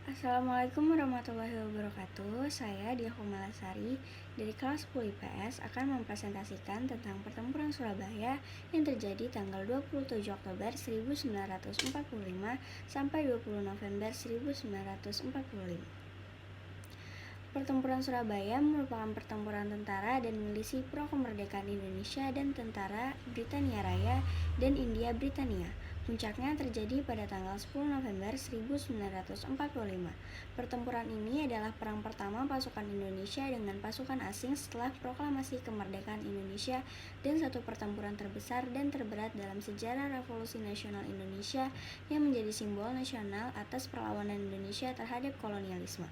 Assalamualaikum warahmatullahi wabarakatuh. Saya Diah Kumalasari dari kelas 10 IPS akan mempresentasikan tentang pertempuran Surabaya yang terjadi tanggal 27 Oktober 1945 sampai 20 November 1945. Pertempuran Surabaya merupakan pertempuran tentara dan milisi pro kemerdekaan Indonesia dan tentara Britania Raya dan India Britania. Puncaknya terjadi pada tanggal 10 November 1945. Pertempuran ini adalah perang pertama pasukan Indonesia dengan pasukan asing setelah proklamasi kemerdekaan Indonesia dan satu pertempuran terbesar dan terberat dalam sejarah Revolusi Nasional Indonesia yang menjadi simbol nasional atas perlawanan Indonesia terhadap kolonialisme.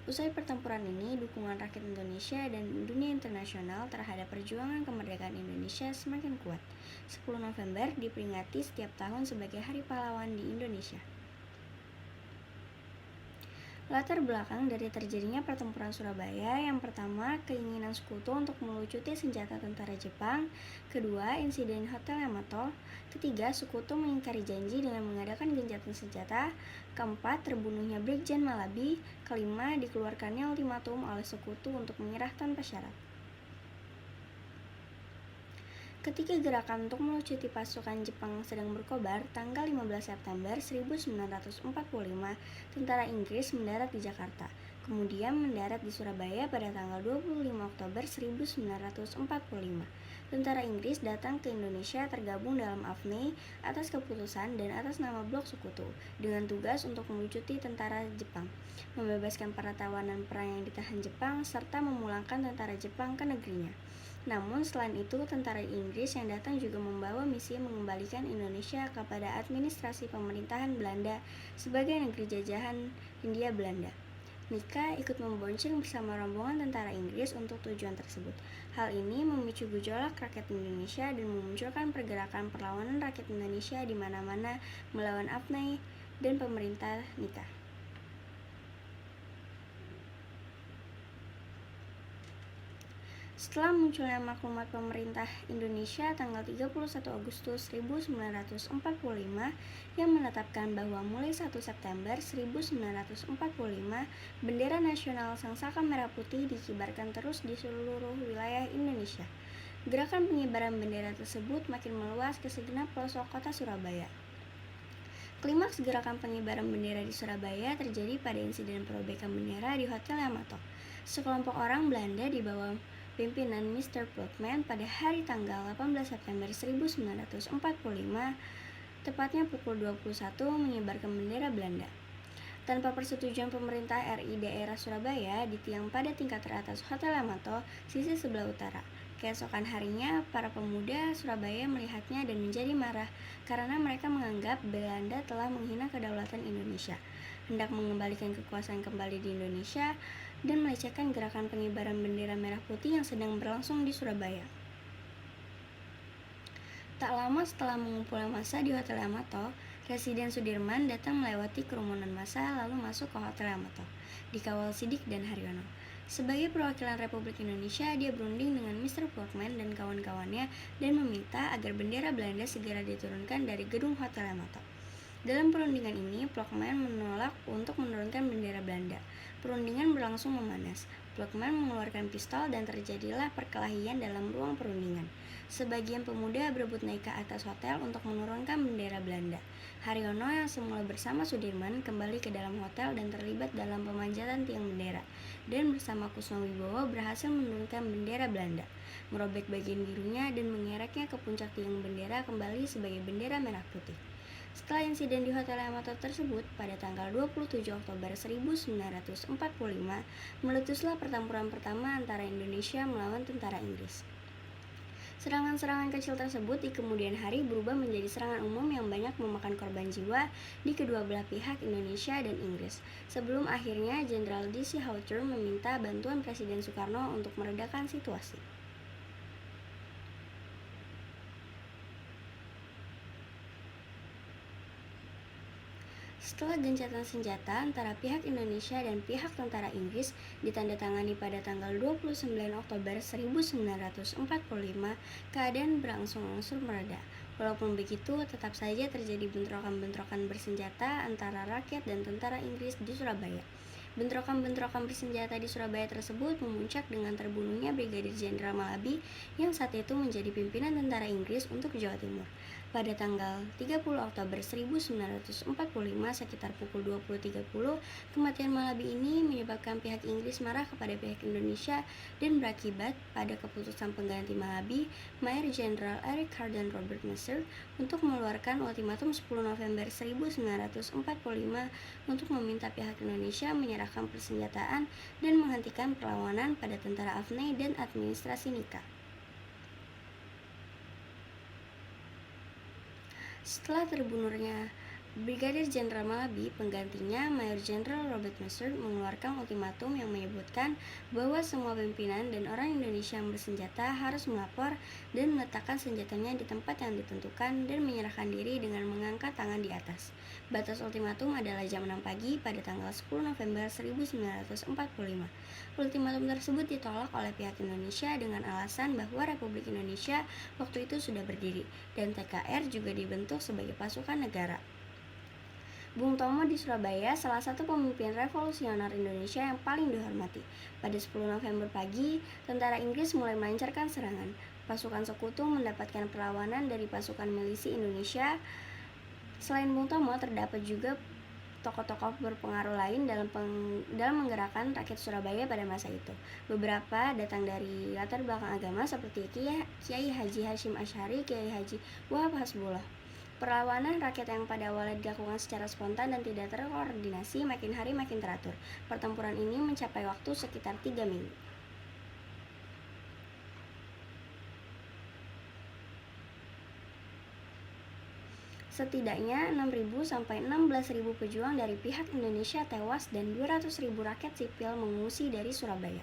Usai pertempuran ini, dukungan rakyat Indonesia dan dunia internasional terhadap perjuangan kemerdekaan Indonesia semakin kuat. 10 November diperingati setiap tahun sebagai Hari Pahlawan di Indonesia. Latar belakang dari terjadinya pertempuran Surabaya, yang pertama, keinginan sekutu untuk melucuti senjata tentara Jepang. Kedua, insiden Hotel Yamato. Ketiga, sekutu mengingkari janji dengan mengadakan gencatan senjata. Keempat, terbunuhnya Brigjen Malabi. Kelima, dikeluarkannya ultimatum oleh sekutu untuk menyerah tanpa syarat. Ketika gerakan untuk melucuti pasukan Jepang sedang berkobar, tanggal 15 September 1945, tentara Inggris mendarat di Jakarta, kemudian mendarat di Surabaya pada tanggal 25 Oktober 1945. Tentara Inggris datang ke Indonesia tergabung dalam AFNI atas keputusan dan atas nama Blok Sekutu, dengan tugas untuk melucuti tentara Jepang, membebaskan para tawanan perang yang ditahan Jepang, serta memulangkan tentara Jepang ke negerinya. Namun selain itu, tentara Inggris yang datang juga membawa misi mengembalikan Indonesia kepada administrasi pemerintahan Belanda sebagai negeri jajahan Hindia Belanda. Nika ikut membonceng bersama rombongan tentara Inggris untuk tujuan tersebut. Hal ini memicu gejolak rakyat Indonesia dan memunculkan pergerakan perlawanan rakyat Indonesia di mana-mana melawan AFNI dan pemerintah Nika. Setelah munculnya maklumat pemerintah Indonesia tanggal 31 Agustus 1945 yang menetapkan bahwa mulai 1 September 1945 bendera nasional Sangsaka Merah Putih dikibarkan terus di seluruh wilayah Indonesia. Gerakan pengibaran bendera tersebut makin meluas ke segenap pelosok kota Surabaya. Klimaks gerakan pengibaran bendera di Surabaya terjadi pada insiden perobekan bendera di Hotel Yamato. Sekelompok orang Belanda di bawah pimpinan Mr. Plotman pada hari tanggal 18 September 1945, tepatnya pukul 21, mengibarkan bendera Belanda. Tanpa persetujuan pemerintah RI daerah Surabaya di tiang pada tingkat teratas Hotel Yamato, sisi sebelah utara. Keesokan harinya, para pemuda Surabaya melihatnya dan menjadi marah karena mereka menganggap Belanda telah menghina kedaulatan Indonesia, hendak mengembalikan kekuasaan kembali di Indonesia, dan melecehkan gerakan pengibaran bendera merah putih yang sedang berlangsung di Surabaya. Tak lama setelah mengumpulnya massa di Hotel Yamato, Presiden Sudirman datang melewati kerumunan massa lalu masuk ke Hotel Yamato, dikawal Sidik dan Haryono. Sebagai perwakilan Republik Indonesia, dia berunding dengan Mr. Plotman dan kawan-kawannya dan meminta agar bendera Belanda segera diturunkan dari gedung Hotel Yamato. Dalam perundingan ini, Plotman menolak untuk menurunkan bendera Belanda. Perundingan berlangsung memanas. Plotman mengeluarkan pistol dan terjadilah perkelahian dalam ruang perundingan. Sebagian pemuda berebut naik ke atas hotel untuk menurunkan bendera Belanda. Haryono yang semula bersama Sudirman kembali ke dalam hotel dan terlibat dalam pemanjatan tiang bendera, dan bersama Kusno Wibowo berhasil menurunkan bendera Belanda, merobek bagian birunya dan mengereknya ke puncak tiang bendera kembali sebagai bendera merah putih. Setelah insiden di Hotel Yamato tersebut, pada tanggal 27 Oktober 1945, meletuslah pertempuran pertama antara Indonesia melawan tentara Inggris. Serangan-serangan kecil tersebut di kemudian hari berubah menjadi serangan umum yang banyak memakan korban jiwa di kedua belah pihak, Indonesia dan Inggris, sebelum akhirnya Jenderal D.C. Hawthorne meminta bantuan Presiden Soekarno untuk meredakan situasi. Setelah gencatan senjata antara pihak Indonesia dan pihak tentara Inggris ditandatangani pada tanggal 29 Oktober 1945, keadaan berangsur-angsur mereda. Walaupun begitu, tetap saja terjadi bentrokan-bentrokan bersenjata antara rakyat dan tentara Inggris di Surabaya. Bentrokan-bentrokan bersenjata di Surabaya tersebut memuncak dengan terbunuhnya Brigadir Jenderal Malabi yang saat itu menjadi pimpinan tentara Inggris untuk Jawa Timur. Pada tanggal 30 Oktober 1945 sekitar pukul 20.30, kematian Malabi ini menyebabkan pihak Inggris marah kepada pihak Indonesia dan berakibat pada keputusan pengganti Malabi, Mayor Jenderal Eric Carden Robert Mercer, untuk mengeluarkan ultimatum 10 November 1945 untuk meminta pihak Indonesia menyerahkan persenjataan dan menghentikan perlawanan pada tentara AFNI dan administrasi Nika. Setelah terbunuhnya Brigadir Jenderal Malabi, penggantinya Mayor Jenderal Robert Mercer mengeluarkan ultimatum yang menyebutkan bahwa semua pimpinan dan orang Indonesia yang bersenjata harus melapor dan meletakkan senjatanya di tempat yang ditentukan dan menyerahkan diri dengan mengangkat tangan di atas. Batas ultimatum adalah jam 6 pagi pada tanggal 10 November 1945. Ultimatum tersebut ditolak oleh pihak Indonesia dengan alasan bahwa Republik Indonesia waktu itu sudah berdiri dan TKR juga dibentuk sebagai pasukan negara. Bung Tomo di Surabaya, salah satu pemimpin revolusioner Indonesia yang paling dihormati. Pada 10 November pagi, tentara Inggris mulai melancarkan serangan. Pasukan sekutu mendapatkan perlawanan dari pasukan milisi Indonesia. Selain Bung Tomo, terdapat juga tokoh-tokoh berpengaruh lain dalam menggerakkan rakyat Surabaya pada masa itu. Beberapa datang dari latar belakang agama seperti Kiai Haji Hashim Asy'ari, Kiai Haji Wahab Hasbullah. Perlawanan rakyat yang pada awalnya dilakukan secara spontan dan tidak terkoordinasi makin hari makin teratur. Pertempuran ini mencapai waktu sekitar 3 minggu. Setidaknya 6.000 sampai 16.000 pejuang dari pihak Indonesia tewas dan 200.000 rakyat sipil mengungsi dari Surabaya.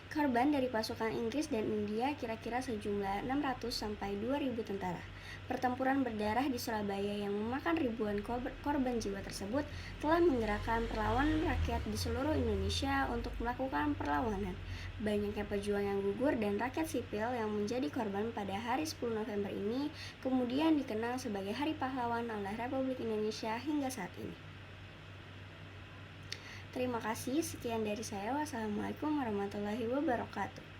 Korban dari pasukan Inggris dan India kira-kira sejumlah 600 sampai 2.000 tentara. Pertempuran berdarah di Surabaya yang memakan ribuan korban jiwa tersebut telah menggerakkan perlawanan rakyat di seluruh Indonesia untuk melakukan perlawanan. Banyaknya pejuang yang gugur dan rakyat sipil yang menjadi korban pada hari 10 November ini kemudian dikenal sebagai Hari Pahlawan oleh Republik Indonesia hingga saat ini. Terima kasih, sekian dari saya. Wassalamualaikum warahmatullahi wabarakatuh.